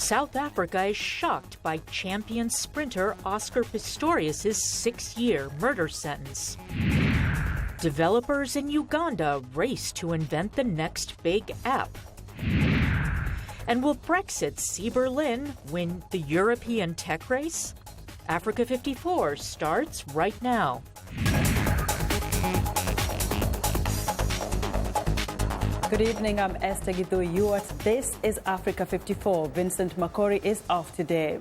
South Africa is shocked by champion sprinter Oscar Pistorius' 6-year murder sentence. Developers in Uganda race to invent the next big app. And will Brexit see Berlin win the European tech race? Africa 54 starts right now. Good evening, I'm Esther Githui. This is Africa 54. Vincent Makori is off today.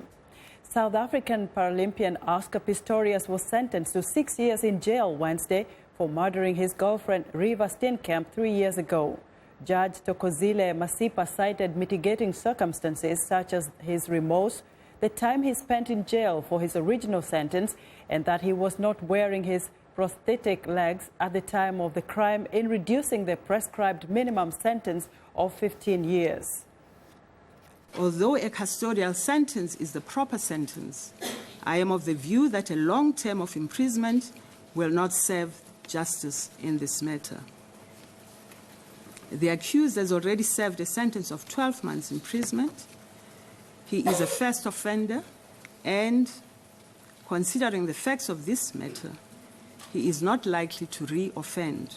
South African Paralympian Oscar Pistorius was sentenced to 6 years in jail Wednesday for murdering his girlfriend Riva Steenkamp 3 years ago. Judge Thokozile Masipa cited mitigating circumstances such as his remorse, the time he spent in jail for his original sentence, and that he was not wearing his prosthetic legs at the time of the crime in reducing the prescribed minimum sentence of 15 years. Although a custodial sentence is the proper sentence, I am of the view that a long term of imprisonment will not serve justice in this matter. The accused has already served a sentence of 12 months imprisonment. He is a first offender, and considering the facts of this matter, he is not likely to re-offend.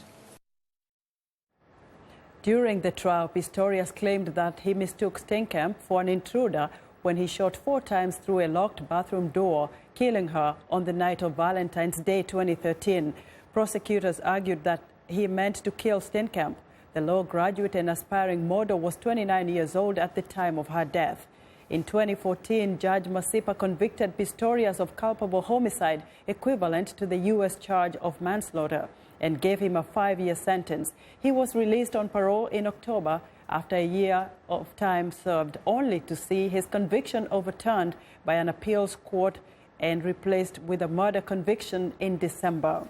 During the trial, Pistorius claimed that he mistook Steenkamp for an intruder when he shot 4 times through a locked bathroom door, killing her on the night of Valentine's Day 2013. Prosecutors argued that he meant to kill Steenkamp. The law graduate and aspiring model was 29 years old at the time of her death. In 2014, Judge Masipa convicted Pistorius of culpable homicide equivalent to the U.S. charge of manslaughter and gave him a 5-year sentence. He was released on parole in October after a year of time served, only to see his conviction overturned by an appeals court and replaced with a murder conviction in December.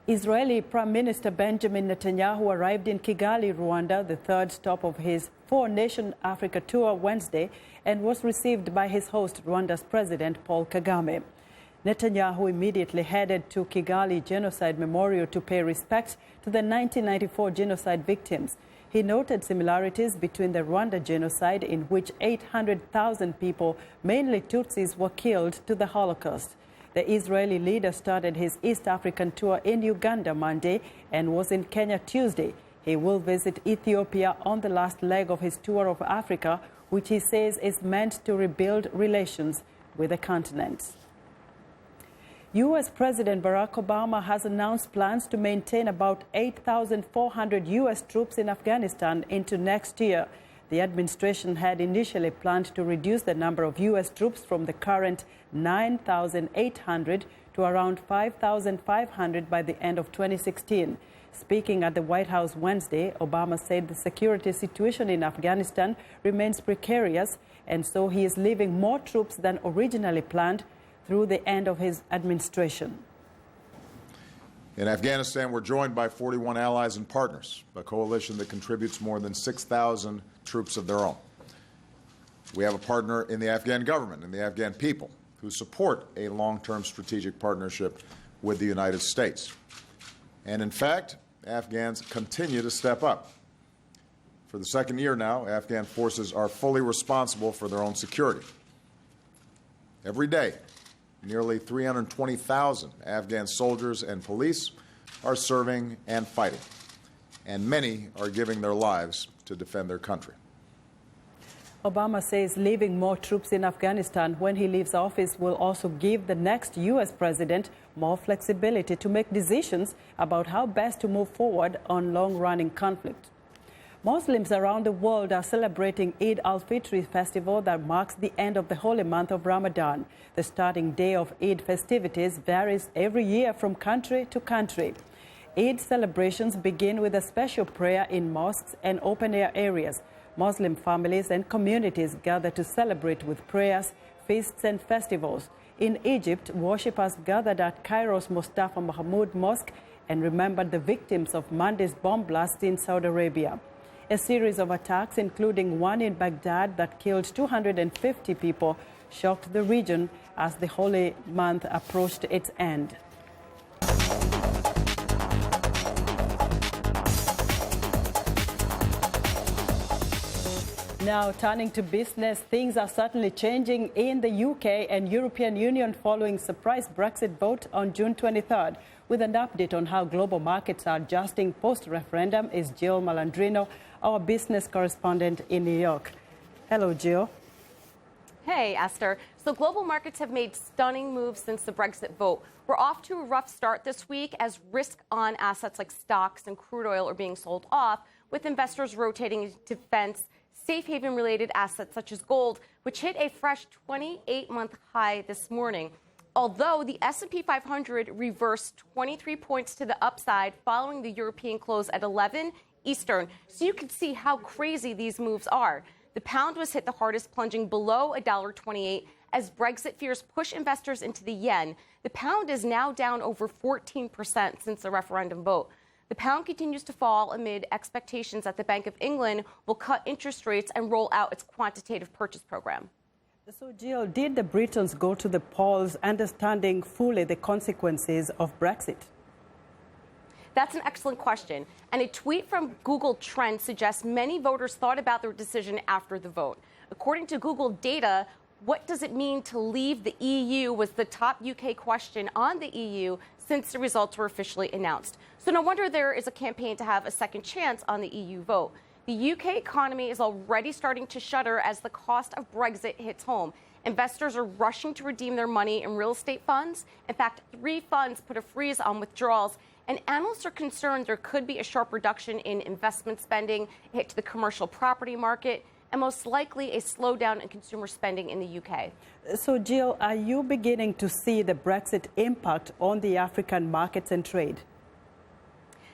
Israeli Prime Minister Benjamin Netanyahu arrived in Kigali, Rwanda, the third stop of his 4-nation Africa tour Wednesday, and was received by his host, Rwanda's President Paul Kagame. Netanyahu immediately headed to Kigali Genocide Memorial to pay respects to the 1994 genocide victims. He noted similarities between the Rwanda genocide, in which 800,000 people, mainly Tutsis, were killed, to the Holocaust. The Israeli leader started his East African tour in Uganda Monday and was in Kenya Tuesday. He will visit Ethiopia on the last leg of his tour of Africa, which he says is meant to rebuild relations with the continent. U.S. President Barack Obama has announced plans to maintain about 8,400 U.S. troops in Afghanistan into next year. The administration had initially planned to reduce the number of U.S. troops from the current 9,800 to around 5,500 by the end of 2016. Speaking at the White House Wednesday, Obama said the security situation in Afghanistan remains precarious, and so he is leaving more troops than originally planned through the end of his administration. In Afghanistan, we're joined by 41 allies and partners, a coalition that contributes more than 6,000 troops of their own. We have a partner in the Afghan government and the Afghan people who support a long-term strategic partnership with the United States. And in fact, Afghans continue to step up. For the second year now, Afghan forces are fully responsible for their own security. Every day, nearly 320,000 Afghan soldiers and police are serving and fighting, and many are giving their lives to defend their country. Obama says leaving more troops in Afghanistan when he leaves office will also give the next U.S. president more flexibility to make decisions about how best to move forward on long-running conflict. Muslims around the world are celebrating Eid al-Fitr festival that marks the end of the holy month of Ramadan. The starting day of Eid festivities varies every year from country to country. Eid celebrations begin with a special prayer in mosques and open-air areas. Muslim families and communities gather to celebrate with prayers, feasts and festivals. In Egypt, worshippers gathered at Cairo's Mustafa Mahmoud Mosque and remembered the victims of Monday's bomb blast in Saudi Arabia. A series of attacks, including one in Baghdad that killed 250 people, shocked the region as the holy month approached its end. Now, turning to business, things are certainly changing in the UK and European Union following surprise Brexit vote on June 23rd. With an update on how global markets are adjusting post-referendum is Jill Malandrino, our business correspondent in New York. Hello, Jill. Hey, Esther. So global markets have made stunning moves since the Brexit vote. We're off to a rough start this week as risk-on assets like stocks and crude oil are being sold off, with investors rotating into defense, safe haven-related assets such as gold, which hit a fresh 28-month high this morning. Although the S&P 500 reversed 23 points to the upside following the European close at 11 Eastern. So you can see how crazy these moves are. The pound was hit the hardest, plunging below $1.28 as Brexit fears push investors into the yen. The pound is now down over 14% since the referendum vote. The pound continues to fall amid expectations that the Bank of England will cut interest rates and roll out its quantitative purchase program. So, Jill, did the Britons go to the polls understanding fully the consequences of Brexit? That's an excellent question. And a tweet from Google Trends suggests many voters thought about their decision after the vote. According to Google data, what does it mean to leave the EU was the top UK question on the EU since the results were officially announced. So no wonder there is a campaign to have a second chance on the EU vote. The UK economy is already starting to shudder as the cost of Brexit hits home. Investors are rushing to redeem their money in real estate funds. In fact, 3 funds put a freeze on withdrawals. And analysts are concerned there could be a sharp reduction in investment spending, a hit to the commercial property market, and most likely a slowdown in consumer spending in the UK. So, Jill, are you beginning to see the Brexit impact on the African markets and trade?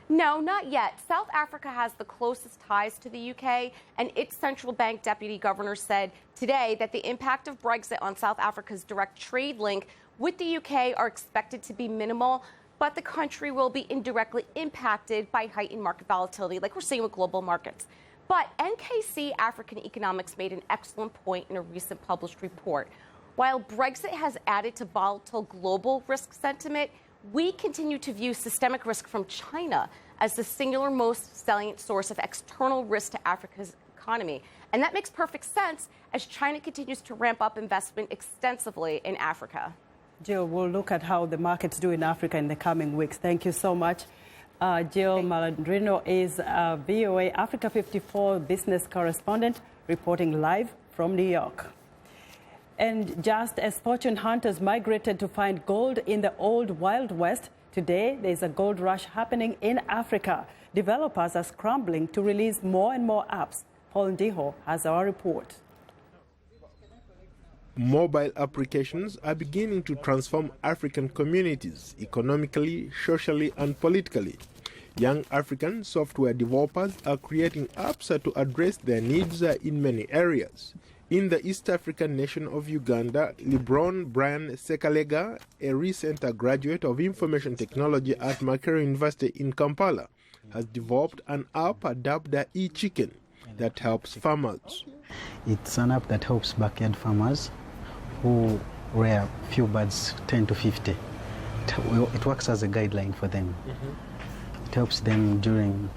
No, not yet. South Africa has the closest ties to the UK, and its central bank deputy governor said today that the impact of Brexit on South Africa's direct trade link with the UK are expected to be minimal, but the country will be indirectly impacted by heightened market volatility, like we're seeing with global markets. But NKC African Economics made an excellent point in a recent published report. While Brexit has added to volatile global risk sentiment, we continue to view systemic risk from China as the singular most salient source of external risk to Africa's economy. And that makes perfect sense as China continues to ramp up investment extensively in Africa. Jill, we'll look at how the markets do in Africa in the coming weeks. Thank you so much. Jill Malandrino is VOA Africa 54 business correspondent reporting live from New York. And just as fortune hunters migrated to find gold in the old Wild West, today there's a gold rush happening in Africa. Developers are scrambling to release more and more apps. Paul Ndiho has our report. Mobile applications are beginning to transform African communities economically, socially, and politically. Young African software developers are creating apps to address their needs in many areas. In the East African nation of Uganda, LeBron Brian Sekalega, a recent graduate of information technology at Makori University in Kampala, has developed an app dubbed e-Chicken that helps farmers. It's an app that helps backyard farmers who rear few birds, 10 to 50. It works as a guideline for them. It helps them during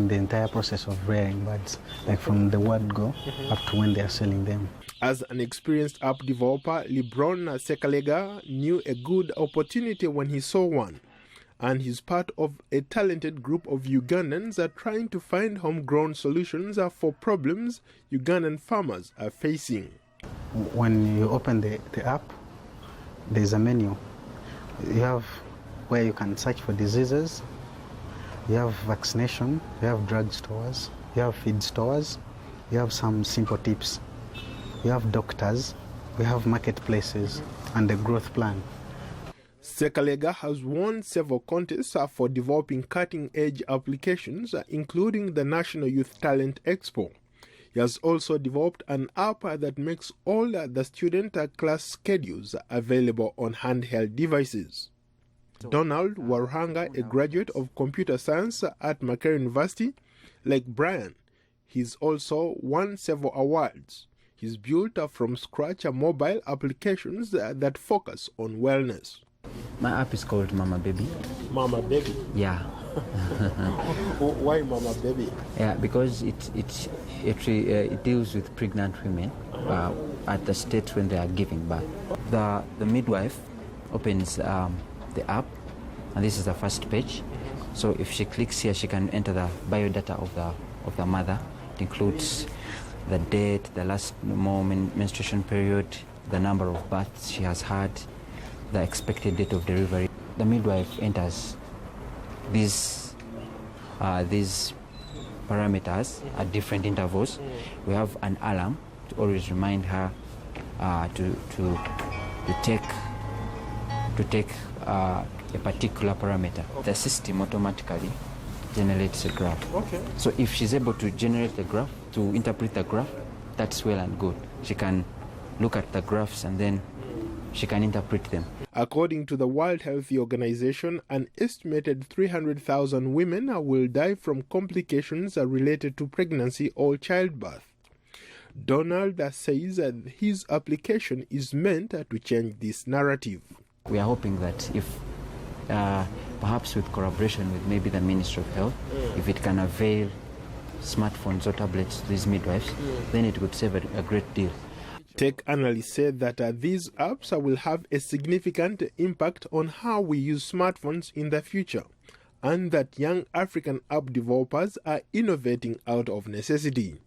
the entire process of rearing birds, like from the word go up to when they are selling them. As an experienced app developer, LeBron Sekalega knew a good opportunity when he saw one. And he's part of a talented group of Ugandans trying to find homegrown solutions for problems Ugandan farmers are facing. When you open the app, there's a menu. You have where you can search for diseases, you have vaccination, you have drug stores, you have feed stores, you have some simple tips, you have doctors, we have marketplaces, and the growth plan. Sekalega has won several contests for developing cutting-edge applications, including the National Youth Talent Expo. He has also developed an app that makes all the student class schedules available on handheld devices. Donald Waruhanga, a graduate of computer science at Makori University, like Brian, he's also won several awards. He's built from scratch mobile applications that focus on wellness. My app is called Mama Baby. Mama Baby? Yeah. Why Mama Baby? Yeah, because it deals with pregnant women at the state when they are giving birth. The midwife opens the app, and this is the first page. So if she clicks here, she can enter the biodata of the mother. It includes the date, the last menstruation period, the number of births she has had, the expected date of delivery. The midwife enters these parameters at different intervals. We have an alarm to always remind her to take a particular parameter. The system automatically generates a graph. Okay. So if she's able to generate the graph, to interpret the graph, that's well and good. She can look at the graphs and then she can interpret them. According to the World Health Organization, an estimated 300,000 women will die from complications related to pregnancy or childbirth. Donald says that his application is meant to change this narrative. We are hoping that if perhaps with collaboration with maybe the Ministry of Health, if it can avail smartphones or tablets to these midwives, then it would save a great deal. Tech analysts said that these apps will have a significant impact on how we use smartphones in the future, and that young African app developers are innovating out of necessity.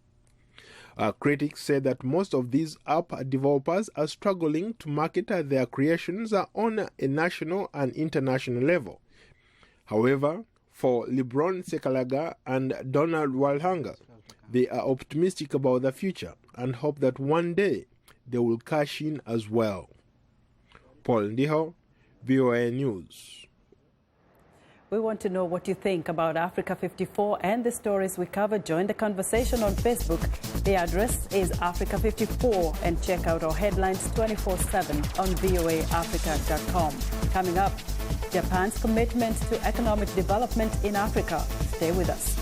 Critics say that most of these app developers are struggling to market their creations on a national and international level. However, for LeBron Sekalaga and Donald Walhanga, they are optimistic about the future and hope that one day they will cash in as well. Paul Ndiho, VOA News. We want to know what you think about Africa 54 and the stories we cover. Join the conversation on Facebook. The address is Africa 54 and check out our headlines 24/7 on voaafrica.com. Coming up, Japan's commitment to economic development in Africa. Stay with us.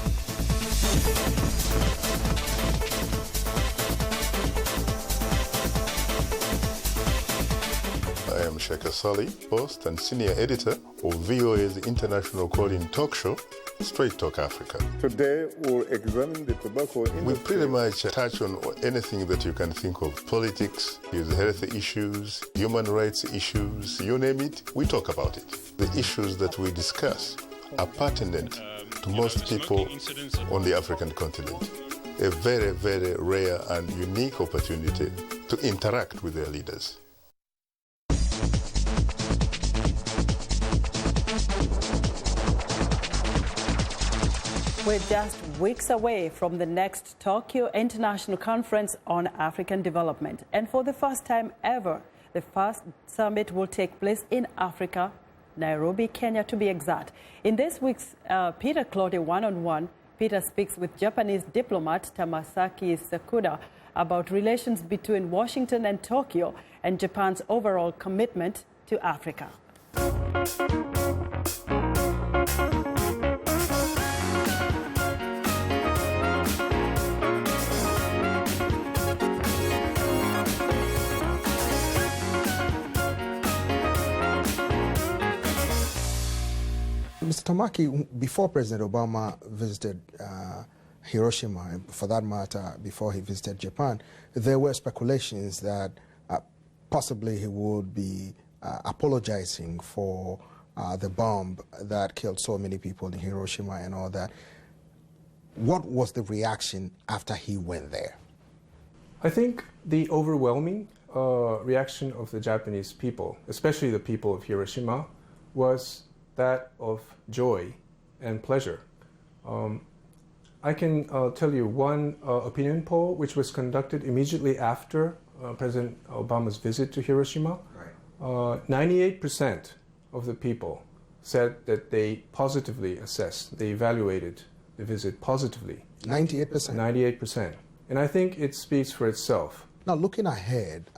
I am Sheikh Sali, host and senior editor of VOA's international call-in talk show, Straight Talk Africa. Today, we'll examine the tobacco industry. We pretty much touch on anything that you can think of. Politics, health issues, human rights issues, you name it, we talk about it. The issues that we discuss are pertinent to most people on the African continent. A very, very rare and unique opportunity to interact with their leaders. We're just weeks away from the next Tokyo International Conference on African Development. And for the first time ever, the first summit will take place in Africa, Nairobi, Kenya to be exact. In this week's Peter Clote one-on-one, Peter speaks with Japanese diplomat Tamasaki Sakuda about relations between Washington and Tokyo and Japan's overall commitment to Africa. Mr. Tamaki, before President Obama visited Hiroshima, and for that matter, before he visited Japan, there were speculations that possibly he would be apologizing for the bomb that killed so many people in Hiroshima and all that. What was the reaction after he went there? I think the overwhelming reaction of the Japanese people, especially the people of Hiroshima, was that of joy and pleasure. I can tell you one opinion poll which was conducted immediately after President Obama's visit to Hiroshima. 98% of the people said that they positively assessed, they evaluated the visit positively. 98%? 98%. And I think it speaks for itself. Now, looking ahead,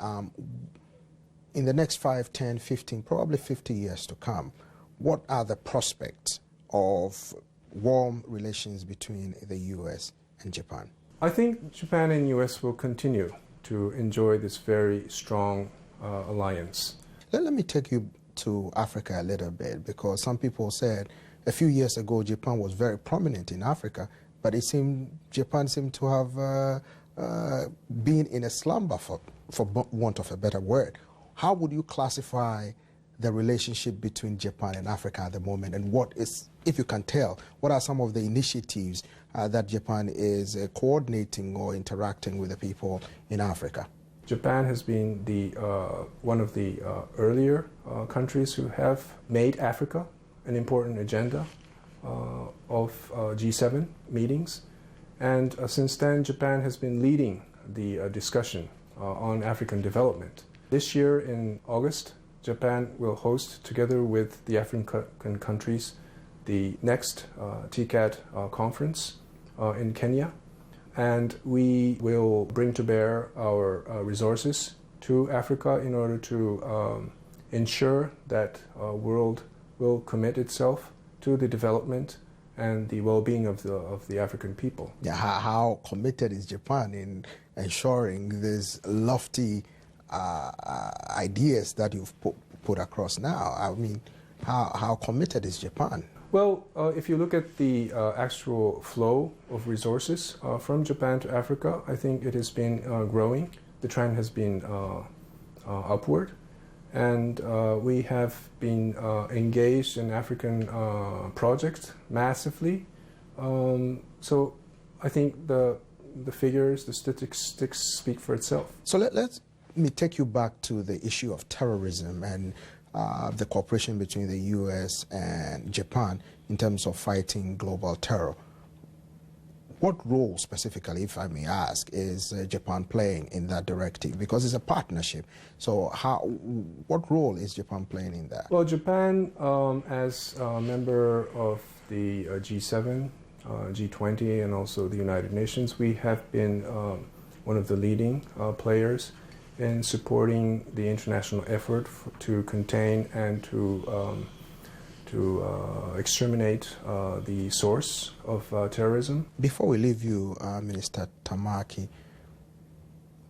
in the next 5, 10, 15, probably 50 years to come, what are the prospects of warm relations between the U.S. and Japan? I think Japan and U.S. will continue to enjoy this very strong alliance. Let me take you to Africa a little bit, because some people said A few years ago, Japan was very prominent in Africa, but Japan seemed to have been in a slumber, for want of a better word. How would you classify the relationship between Japan and Africa at the moment, and what is, if you can tell, what are some of the initiatives that Japan is coordinating or interacting with the people in Africa? Japan has been one of the earlier countries who have made Africa an important agenda of G7 meetings. And since then, Japan has been leading the discussion on African development. This year in August, Japan will host, together with the African countries, the next TCAD conference in Kenya. And we will bring to bear our resources to Africa in order to ensure that the world will commit itself to the development and the well-being of the African people. Yeah, how committed is Japan in ensuring these lofty ideas that you've put across now? I mean, how committed is Japan? Well, if you look at the actual flow of resources from Japan to Africa, I think it has been growing. The trend has been upward. And we have been engaged in African projects massively. So I think the figures, the statistics speak for itself. So let me take you back to the issue of terrorism and the cooperation between the U.S. and Japan in terms of fighting global terror. What role specifically, if I may ask, is Japan playing in that directive? Because it's a partnership. So what role is Japan playing in that? Well, Japan, as a member of the G7, G20, and also the United Nations, we have been one of the leading players in supporting the international effort to contain and to exterminate the source of terrorism. Before we leave you, Minister Tamaki,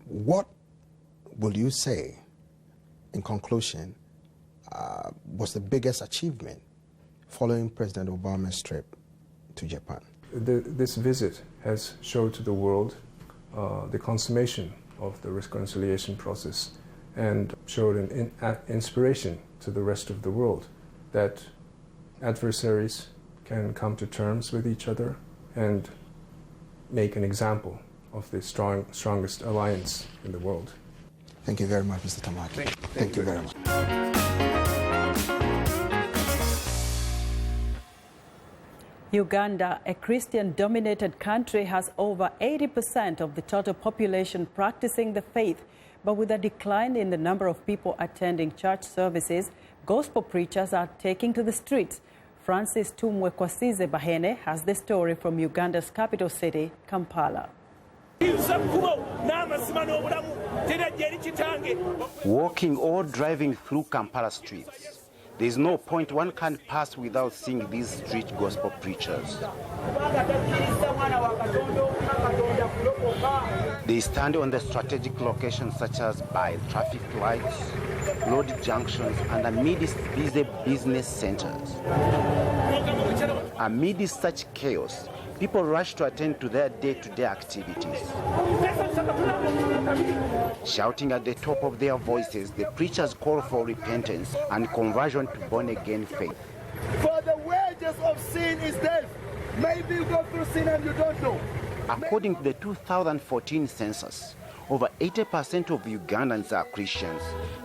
what will you say, in conclusion, was the biggest achievement following President Obama's trip to Japan? This visit has showed to the world the consummation of the reconciliation process and showed an inspiration to the rest of the world that adversaries can come to terms with each other and make an example of the strongest alliance in the world. Thank you very much, Mr. Tamaki. Thank you very much. Uganda, a Christian-dominated country, has over 80% of the total population practicing the faith. But with a decline in the number of people attending church services, gospel preachers are taking to the streets. Francis Tumwekwasize Bahene has the story from Uganda's capital city, Kampala. Walking or driving through Kampala streets, there is no point one can pass without seeing these street gospel preachers. They stand on the strategic locations such as by traffic lights, road junctions, and amidst busy business centers. Amidst such chaos, people rush to attend to their day-to-day activities. Shouting at the top of their voices, the preachers call for repentance and conversion to born-again faith. For the wages of sin is death. Maybe you go through sin and you don't know. According to the 2014 census, over 80% of Ugandans are Christians,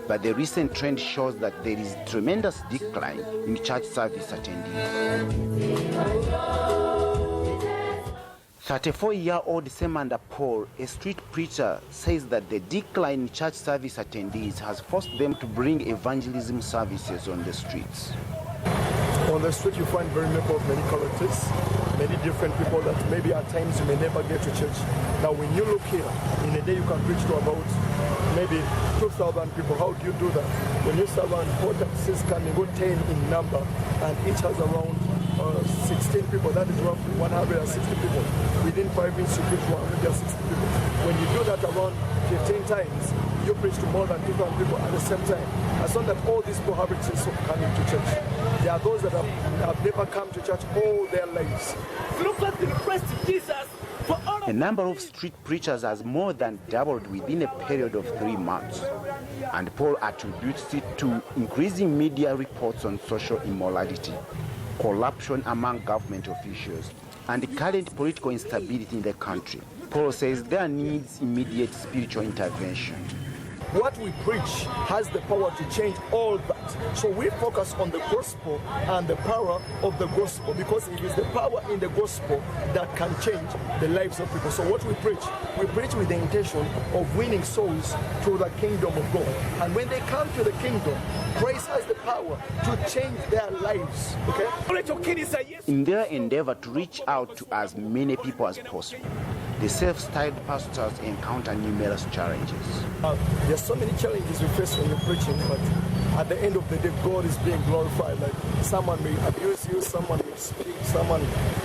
but the recent trend shows that there is tremendous decline in church service attendees. 34-year-old Semanda Paul, a street preacher, says that the decline in church service attendees has forced them to bring evangelism services on the streets. On the street you find very many characters, many different people that maybe at times you may never get to church. Now when you look here, in a day you can preach to about maybe 2,000 people. How do you do that? When you serve around 4 taxis can go 10 in number, and each has around 16 people, that is roughly 160 people. Within 5 minutes you preach to 160 people. When you do that around 15 times, you preach to more than 2,000 people at the same time. As long as all these people have a chance of coming to church. There are those that have never come to church all their lives. Look at the Christ Jesus. The number of street preachers has more than doubled within a period of 3 months. And Paul attributes it to increasing media reports on social immorality, corruption among government officials, and the current political instability in the country. Paul says there needs immediate spiritual intervention. What we preach has the power to change all that. So we focus on the gospel and the power of the gospel, because it is the power in the gospel that can change the lives of people. So what we preach with the intention of winning souls to the kingdom of God. And when they come to the kingdom, Christ has the power to change their lives. Okay? In their endeavor to reach out to as many people as possible, the self-styled pastors encounter numerous challenges. There's so many challenges we face when you're preaching, but at the end of the day, God is being glorified. Like someone may abuse you, someone may speak,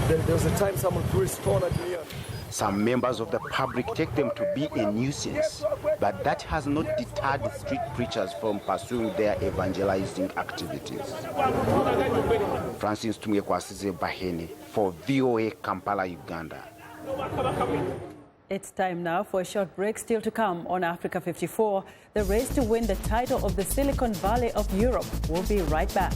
there's a time someone threw a stone at me. Some members of the public take them to be a nuisance, but that has not deterred the street preachers from pursuing their evangelizing activities. Francis Tumwekwasize Bahene for VOA Kampala, Uganda. It's time now for a short break. Still to come on Africa 54, the race to win the title of the Silicon Valley of Europe. We'll be right back.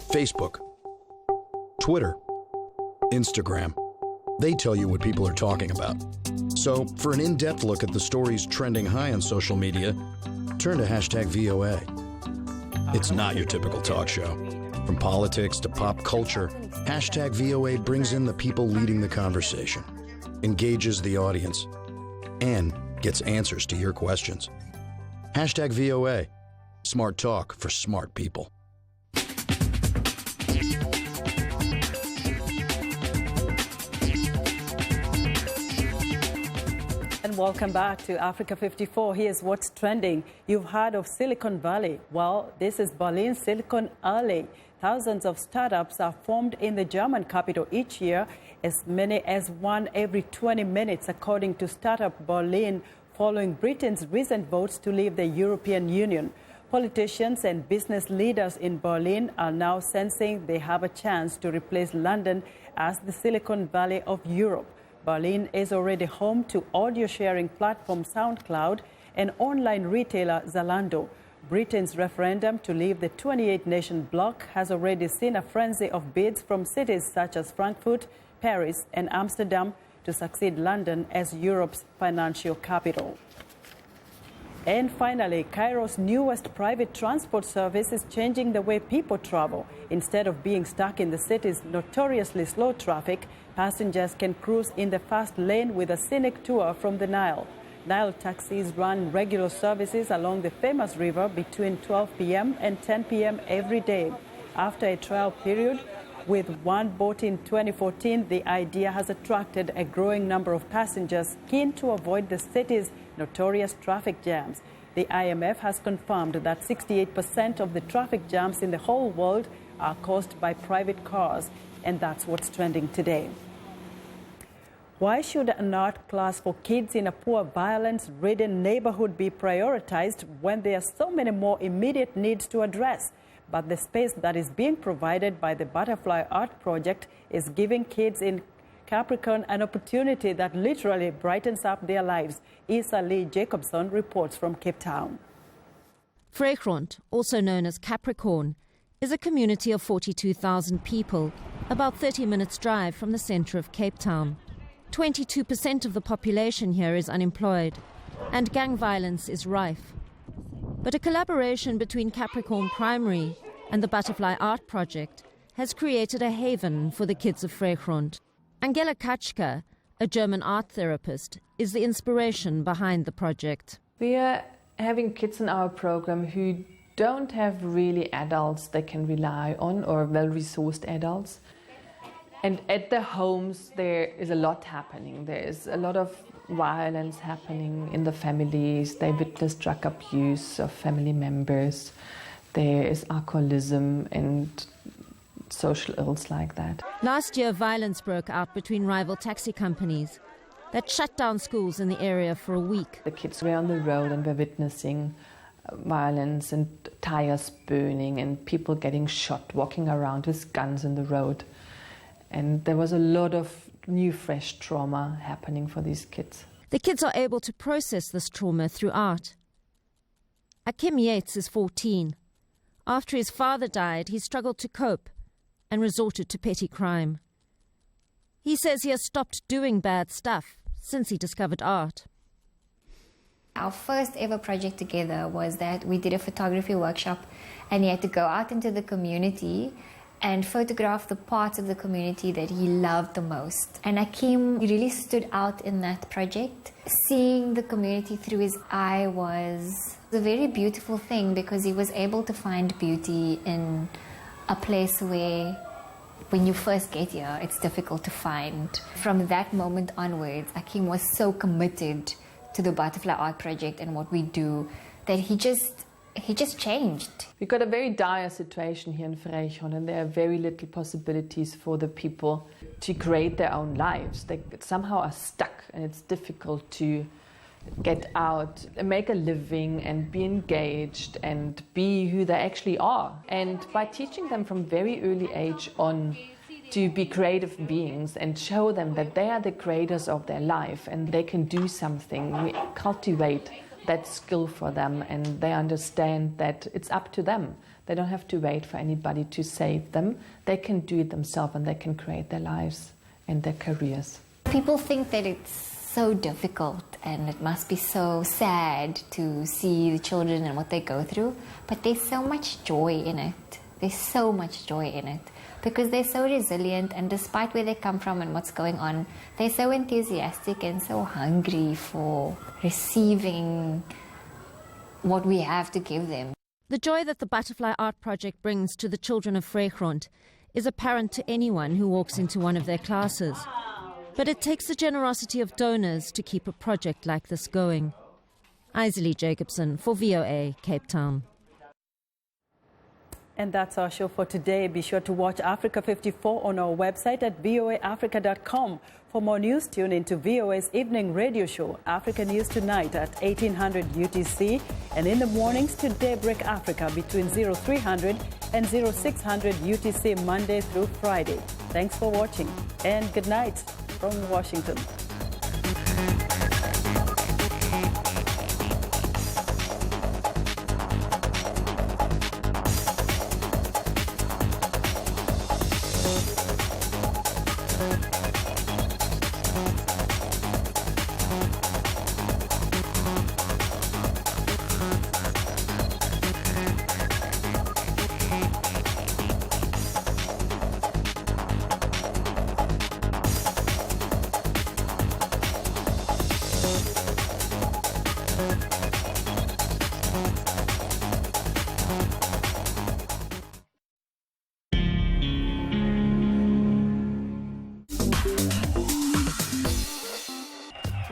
Facebook, Twitter, Instagram. They tell you what people are talking about. So for an in-depth look at the stories trending high on social media, turn to #VOA. It's not your typical talk show. From politics to pop culture, #VOA brings in the people leading the conversation, engages the audience, and gets answers to your questions. #VOA. Smart talk for smart people. Welcome back to Africa 54. Here's what's trending. You've heard of Silicon Valley. Well, this is Berlin's Silicon Alley. Thousands of startups are formed in the German capital each year, as many as one every 20 minutes, according to Startup Berlin, following Britain's recent votes to leave the European Union. Politicians and business leaders in Berlin are now sensing they have a chance to replace London as the Silicon Valley of Europe. Berlin is already home to audio-sharing platform SoundCloud and online retailer Zalando. Britain's referendum to leave the 28-nation bloc has already seen a frenzy of bids from cities such as Frankfurt, Paris and Amsterdam to succeed London as Europe's financial capital. And finally, Cairo's newest private transport service is changing the way people travel. Instead of being stuck in the city's notoriously slow traffic, passengers can cruise in the fast lane with a scenic tour from the Nile. Nile taxis run regular services along the famous river between 12 p.m. and 10 p.m. every day. After a trial period with one boat in 2014, the idea has attracted a growing number of passengers keen to avoid the city's notorious traffic jams. The IMF has confirmed that 68% of the traffic jams in the whole world are caused by private cars, and that's what's trending today. Why should an art class for kids in a poor, violence-ridden neighborhood be prioritized when there are so many more immediate needs to address? But the space that is being provided by the Butterfly Art Project is giving kids in Capricorn an opportunity that literally brightens up their lives. Issa Lee Jacobson reports from Cape Town. Vrygrond, also known as Capricorn, is a community of 42,000 people, about 30 minutes' drive from the centre of Cape Town. 22% of the population here is unemployed, and gang violence is rife. But a collaboration between Capricorn Primary and the Butterfly Art Project has created a haven for the kids of Vrygrond. Angela Katschka, a German art therapist, is the inspiration behind the project. We are having kids in our program who don't have really adults they can rely on, or well-resourced adults. And at the homes there is a lot happening. There is a lot of violence happening in the families. They witness drug abuse of family members. There is alcoholism and social ills like that. Last year, violence broke out between rival taxi companies that shut down schools in the area for a week. The kids were on the road and were witnessing violence and tires burning and people getting shot, walking around with guns in the road. And there was a lot of new, fresh trauma happening for these kids. The kids are able to process this trauma through art. Akim Yates is 14. After his father died, he struggled to cope and resorted to petty crime. He says he has stopped doing bad stuff since he discovered art. Our first ever project together was that we did a photography workshop, and he had to go out into the community and photograph the parts of the community that he loved the most. And Akim really stood out in that project. Seeing the community through his eye was a very beautiful thing, because he was able to find beauty in a place where when you first get here, it's difficult to find. From that moment onwards, Akim was so committed to the Butterfly Art Project and what we do that he just changed. We've got a very dire situation here in Vryheid, and there are very little possibilities for the people to create their own lives. They somehow are stuck, and it's difficult to get out and make a living and be engaged and be who they actually are. And by teaching them from very early age on to be creative beings and show them that they are the creators of their life and they can do something, we cultivate that skill for them, and they understand that it's up to them. They don't have to wait for anybody to save them. They can do it themselves, and they can create their lives and their careers. People think that it's so difficult and it must be so sad to see the children and what they go through, but there's so much joy in it. There's so much joy in it because they're so resilient, and despite where they come from and what's going on, they're so enthusiastic and so hungry for receiving what we have to give them. The joy that the Butterfly Art Project brings to the children of Vryheid is apparent to anyone who walks into one of their classes. But it takes the generosity of donors to keep a project like this going. Isley Jacobson for VOA, Cape Town. And that's our show for today. Be sure to watch Africa 54 on our website at voaafrica.com. For more news, tune into VOA's evening radio show, Africa News Tonight at 1800 UTC, and in the mornings to Daybreak Africa between 0300 and 0600 UTC Monday through Friday. Thanks for watching, and good night from Washington.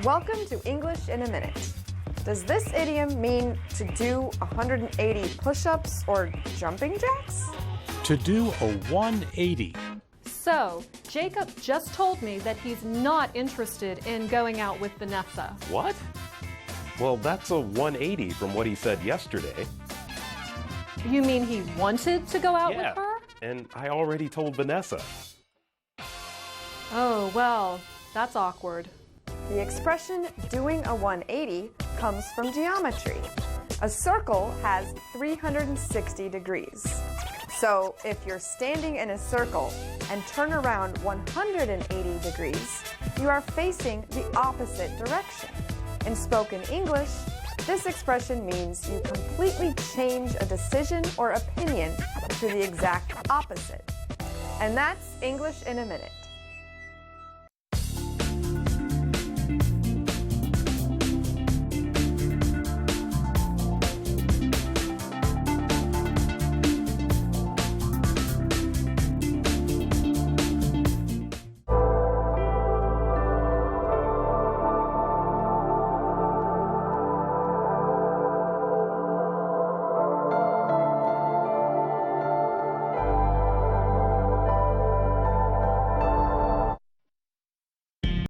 Welcome to English in a Minute. Does this idiom mean to do 180 push-ups or jumping jacks? To do a 180. So, Jacob just told me that he's not interested in going out with Vanessa. What? Well, that's a 180 from what he said yesterday. You mean he wanted to go out with her? And I already told Vanessa. Oh, well, that's awkward. The expression doing a 180 comes from geometry. A circle has 360 degrees. So if you're standing in a circle and turn around 180 degrees, you are facing the opposite direction. In spoken English, this expression means you completely change a decision or opinion to the exact opposite. And that's English in a Minute.